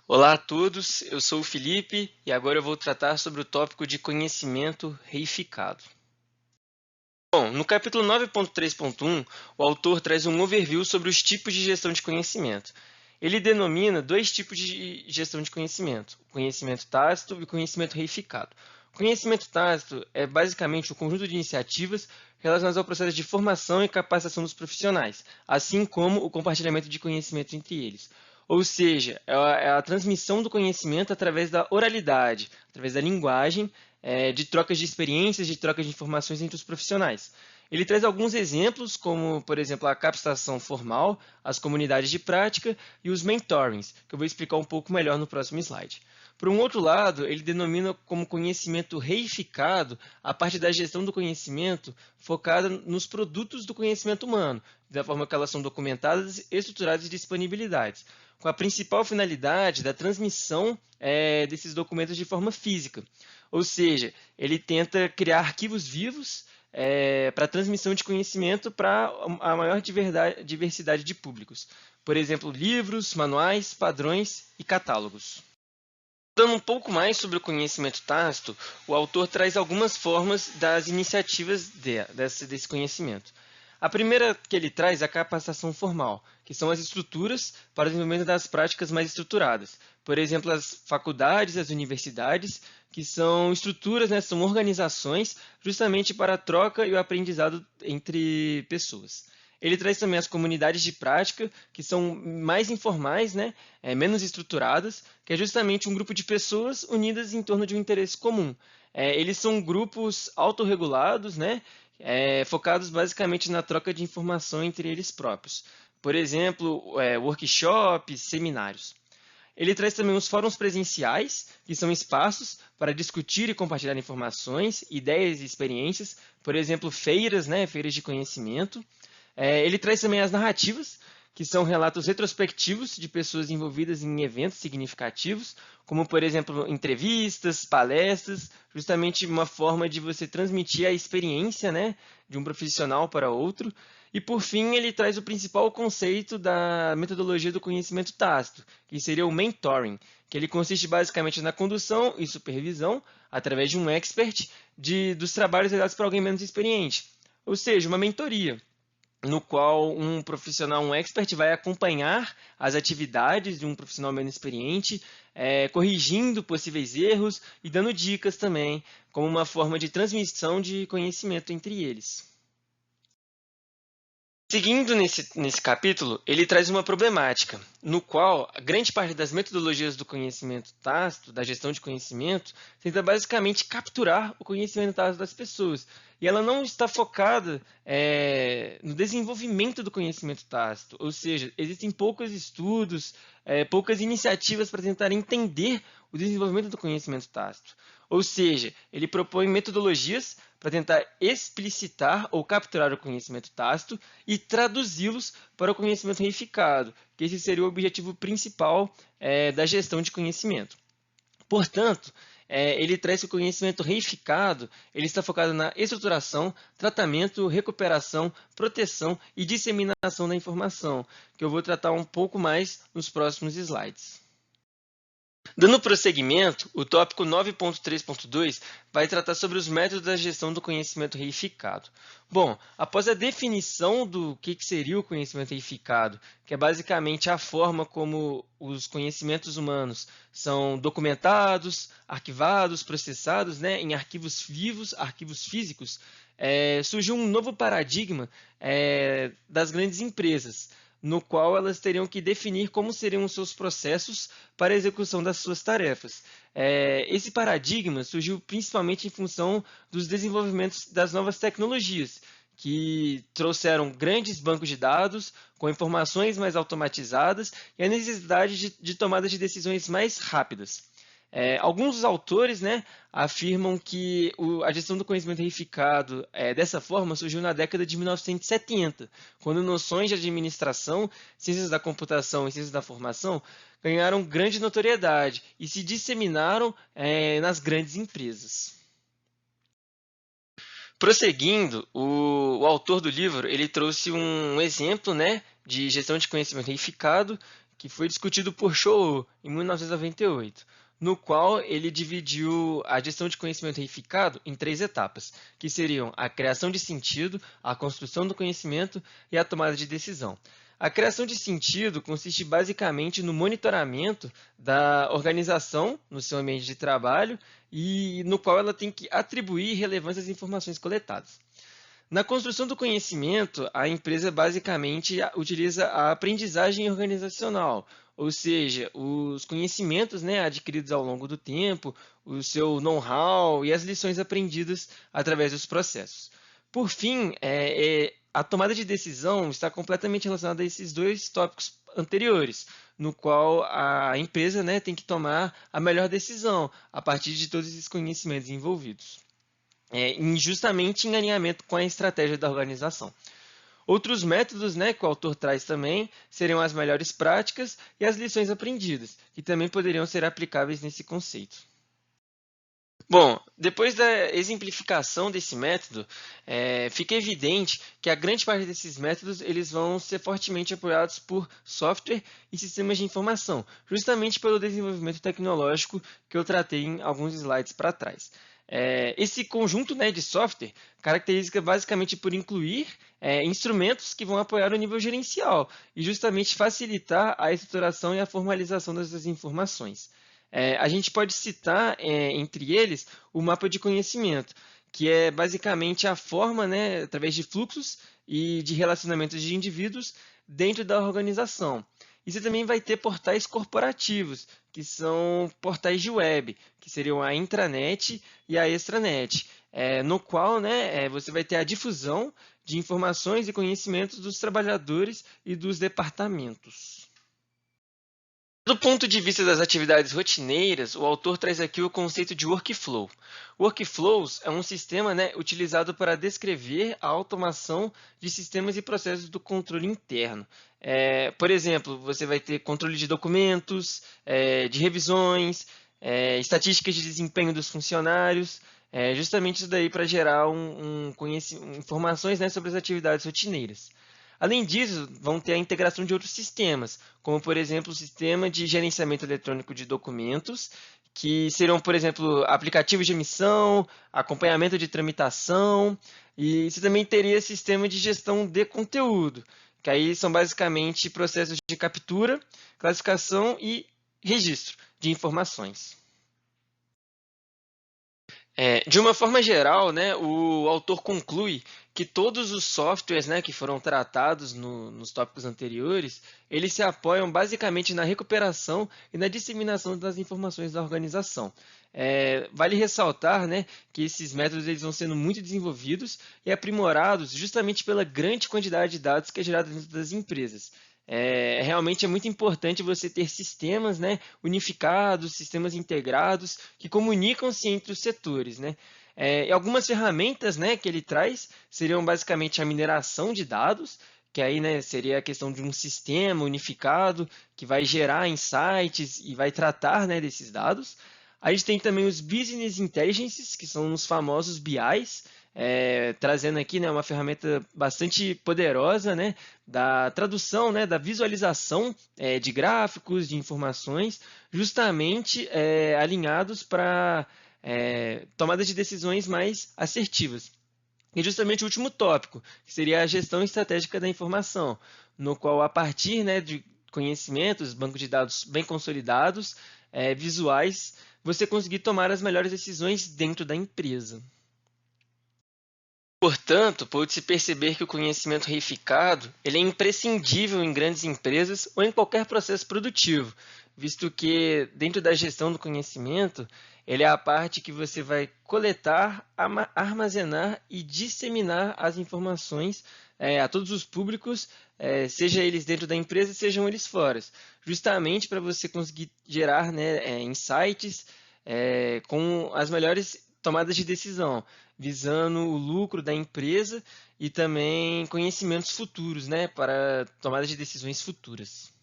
Olá a todos, eu sou o Felipe e agora eu vou tratar sobre o tópico de conhecimento reificado. Bom, no capítulo 9.3.1, o autor traz um overview sobre os tipos de gestão de conhecimento. Ele denomina dois tipos de gestão de conhecimento, o conhecimento tácito e o conhecimento reificado. O conhecimento tácito é basicamente um conjunto de iniciativas relacionadas ao processo de formação e capacitação dos profissionais, assim como o compartilhamento de conhecimento entre eles. Ou seja, é a transmissão do conhecimento através da oralidade, através da linguagem, de trocas de experiências, de trocas de informações entre os profissionais. Ele traz alguns exemplos, como, por exemplo, a capacitação formal, as comunidades de prática e os mentorings, que eu vou explicar um pouco melhor no próximo slide. Por um outro lado, ele denomina como conhecimento reificado a parte da gestão do conhecimento focada nos produtos do conhecimento humano, da forma que elas são documentadas, estruturadas e disponibilidades, com a principal finalidade da transmissão desses documentos de forma física. Ou seja, ele tenta criar arquivos vivos para transmissão de conhecimento para a maior diversidade de públicos. Por exemplo, livros, manuais, padrões e catálogos. Dando um pouco mais sobre o conhecimento tácito, o autor traz algumas formas das iniciativas desse conhecimento. A primeira que ele traz é a capacitação formal, que são as estruturas para o desenvolvimento das práticas mais estruturadas. Por exemplo, as faculdades, as universidades, que são estruturas, né, são organizações justamente para a troca e o aprendizado entre pessoas. Ele traz também as comunidades de prática, que são mais informais, né, menos estruturadas, que é justamente um grupo de pessoas unidas em torno de um interesse comum. Eles são grupos autorregulados, né, focados basicamente na troca de informação entre eles próprios. Por exemplo, workshops, seminários. Ele traz também os fóruns presenciais, que são espaços para discutir e compartilhar informações, ideias e experiências, por exemplo, feiras, né, feiras de conhecimento. Ele traz também as narrativas, que são relatos retrospectivos de pessoas envolvidas em eventos significativos, como, por exemplo, entrevistas, palestras, justamente uma forma de você transmitir a experiência, né, de um profissional para outro. E, por fim, ele traz o principal conceito da metodologia do conhecimento tácito, que seria o mentoring, que ele consiste basicamente na condução e supervisão, através de um expert, dos trabalhos realizados por alguém menos experiente, ou seja, uma mentoria no qual um profissional, um expert, vai acompanhar as atividades de um profissional menos experiente, corrigindo possíveis erros e dando dicas também, como uma forma de transmissão de conhecimento entre eles. Seguindo nesse capítulo, ele traz uma problemática, no qual a grande parte das metodologias do conhecimento tácito, da gestão de conhecimento, tenta basicamente capturar o conhecimento tácito das pessoas. E ela não está focada no desenvolvimento do conhecimento tácito, ou seja, existem poucos estudos, poucas iniciativas para tentar entender o desenvolvimento do conhecimento tácito. Ou seja, ele propõe metodologias para tentar explicitar ou capturar o conhecimento tácito e traduzi-los para o conhecimento reificado, que esse seria o objetivo principal da gestão de conhecimento. Portanto, ele traz que o conhecimento reificado ele está focado na estruturação, tratamento, recuperação, proteção e disseminação da informação, que eu vou tratar um pouco mais nos próximos slides. Dando prosseguimento, o tópico 9.3.2 vai tratar sobre os métodos da gestão do conhecimento reificado. Bom, após a definição do que seria o conhecimento reificado, que é basicamente a forma como os conhecimentos humanos são documentados, arquivados, processados, né, em arquivos vivos, arquivos físicos, surgiu um novo paradigma das grandes empresas, no qual elas teriam que definir como seriam os seus processos para a execução das suas tarefas. Esse paradigma surgiu principalmente em função dos desenvolvimentos das novas tecnologias, que trouxeram grandes bancos de dados com informações mais automatizadas e a necessidade de tomada de decisões mais rápidas. Alguns autores, né, afirmam que a gestão do conhecimento reificado dessa forma surgiu na década de 1970, quando noções de administração, ciências da computação e ciências da formação ganharam grande notoriedade e se disseminaram nas grandes empresas. Prosseguindo, o autor do livro ele trouxe um exemplo, né, de gestão de conhecimento reificado, que foi discutido por Shou em 1998, no qual ele dividiu a gestão de conhecimento reificado em 3 etapas, que seriam a criação de sentido, a construção do conhecimento e a tomada de decisão. A criação de sentido consiste basicamente no monitoramento da organização no seu ambiente de trabalho e no qual ela tem que atribuir relevância às informações coletadas. Na construção do conhecimento, a empresa basicamente utiliza a aprendizagem organizacional, ou seja, os conhecimentos, né, adquiridos ao longo do tempo, o seu know-how e as lições aprendidas através dos processos. Por fim, a tomada de decisão está completamente relacionada a esses 2 tópicos anteriores, no qual a empresa, né, tem que tomar a melhor decisão a partir de todos esses conhecimentos envolvidos. Justamente em alinhamento com a estratégia da organização. Outros métodos, né, que o autor traz também seriam as melhores práticas e as lições aprendidas, que também poderiam ser aplicáveis nesse conceito. Bom, depois da exemplificação desse método, fica evidente que a grande parte desses métodos eles vão ser fortemente apoiados por software e sistemas de informação, justamente pelo desenvolvimento tecnológico que eu tratei em alguns slides para trás. Esse conjunto, né, de software caracteriza basicamente por incluir instrumentos que vão apoiar o nível gerencial e justamente facilitar a estruturação e a formalização dessas informações. A gente pode citar, entre eles, o mapa de conhecimento, que é basicamente a forma, né, através de fluxos e de relacionamentos de indivíduos dentro da organização. E você também vai ter portais corporativos, que são portais de web, que seriam a intranet e a extranet, no qual, né, você vai ter a difusão de informações e conhecimentos dos trabalhadores e dos departamentos. Do ponto de vista das atividades rotineiras, o autor traz aqui o conceito de workflow. Workflows é um sistema, né, utilizado para descrever a automação de sistemas e processos do controle interno. Por exemplo, você vai ter controle de documentos, de revisões, estatísticas de desempenho dos funcionários, justamente isso daí para gerar informações, né, sobre as atividades rotineiras. Além disso, vão ter a integração de outros sistemas, como, por exemplo, o sistema de gerenciamento eletrônico de documentos, que serão, por exemplo, aplicativos de emissão, acompanhamento de tramitação, e você também teria sistema de gestão de conteúdo, que aí são basicamente processos de captura, classificação e registro de informações. De uma forma geral, né, o autor conclui que todos os softwares, né, que foram tratados nos tópicos anteriores, eles se apoiam basicamente na recuperação e na disseminação das informações da organização. Vale ressaltar, né, que esses métodos eles vão sendo muito desenvolvidos e aprimorados justamente pela grande quantidade de dados que é gerada dentro das empresas. Realmente é muito importante você ter sistemas, né, unificados, sistemas integrados, que comunicam-se entre os setores, né? E algumas ferramentas, né, que ele traz seriam basicamente a mineração de dados, que aí, né, seria a questão de um sistema unificado que vai gerar insights e vai tratar, né, desses dados. A gente tem também os Business Intelligences, que são os famosos BIs, trazendo aqui, né, uma ferramenta bastante poderosa, né, da tradução, né, da visualização de gráficos, de informações, justamente alinhados para tomada de decisões mais assertivas. E justamente o último tópico, que seria a gestão estratégica da informação, no qual, a partir, né, de conhecimentos, bancos de dados bem consolidados, visuais, você conseguir tomar as melhores decisões dentro da empresa. Portanto, pode-se perceber que o conhecimento reificado ele é imprescindível em grandes empresas ou em qualquer processo produtivo, visto que, dentro da gestão do conhecimento, ele é a parte que você vai coletar, armazenar e disseminar as informações a todos os públicos, seja eles dentro da empresa, sejam eles fora, justamente para você conseguir gerar, né, insights com as melhores tomadas de decisão, visando o lucro da empresa e também conhecimentos futuros, né, para tomada de decisões futuras.